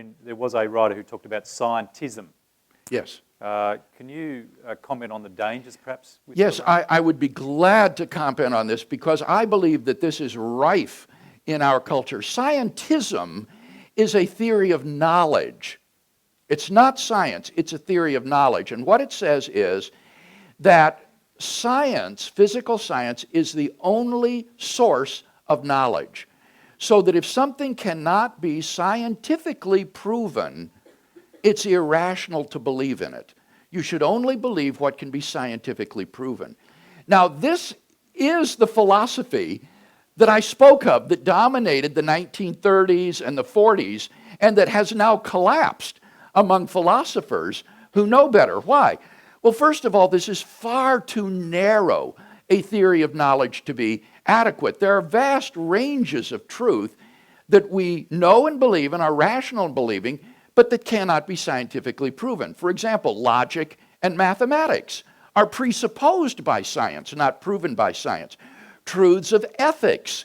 mean, there was a writer who talked about scientism. Yes. Can you comment on the dangers, perhaps? Yes, I would be glad to comment on this because I believe that this is rife in our culture. Scientism is a theory of knowledge. It's not science, it's a theory of knowledge. And what it says is that science, physical science, is the only source of knowledge. So that if something cannot be scientifically proven, it's irrational to believe in it. You should only believe what can be scientifically proven. Now, this is the philosophy that I spoke of that dominated the 1930s and the 40s and that has now collapsed among philosophers who know better. Why? Well, first of all, this is far too narrow a theory of knowledge to be adequate. There are vast ranges of truth that we know and believe and are rational in believing, but that cannot be scientifically proven. For example, logic and mathematics are presupposed by science, not proven by science. Truths of ethics,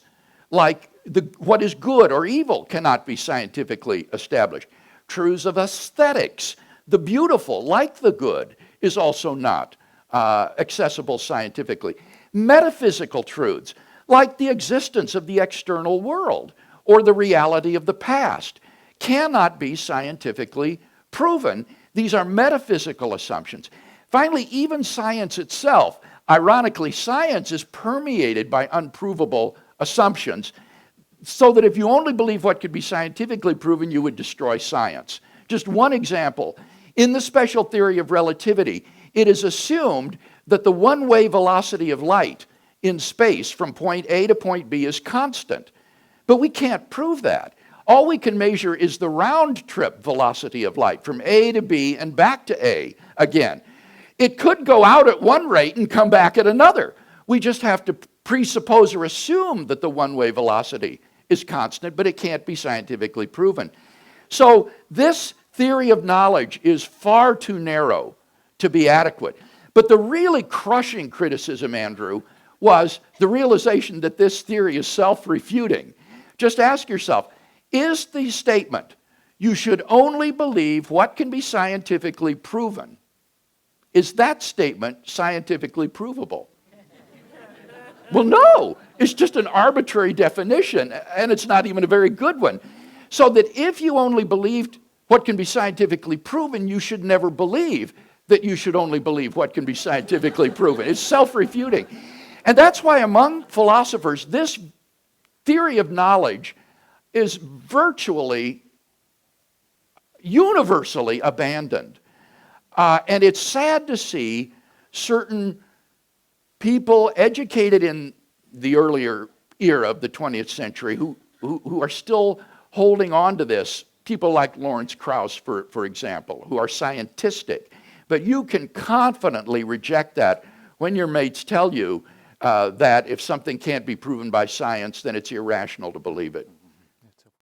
like what is good or evil, cannot be scientifically established. Truths of aesthetics, the beautiful, like the good, is also not accessible scientifically. Metaphysical truths, like the existence of the external world or the reality of the past, cannot be scientifically proven. These are metaphysical assumptions. Finally, even science itself, ironically, science is permeated by unprovable assumptions, so that if you only believe what could be scientifically proven, you would destroy science. Just one example. In the special theory of relativity, it is assumed that the one-way velocity of light in space from point A to point B is constant. But we can't prove that. All we can measure is the round-trip velocity of light from A to B and back to A again. It could go out at one rate and come back at another. We just have to presuppose or assume that the one-way velocity is constant, but it can't be scientifically proven. So this theory of knowledge is far too narrow to be adequate. But the really crushing criticism, Andrew, was the realization that this theory is self-refuting. Just ask yourself, is the statement, you should only believe what can be scientifically proven, is that statement scientifically provable? Well, no. It's just an arbitrary definition, and it's not even a very good one. So that if you only believed what can be scientifically proven, you should never believe that you should only believe what can be scientifically proven. It's self-refuting. And that's why among philosophers, this theory of knowledge is virtually, universally abandoned. And it's sad to see certain people educated in the earlier era of the 20th century who are still holding on to this. People like Lawrence Krauss, for example, who are scientistic. But you can confidently reject that when your mates tell you that if something can't be proven by science, then it's irrational to believe it.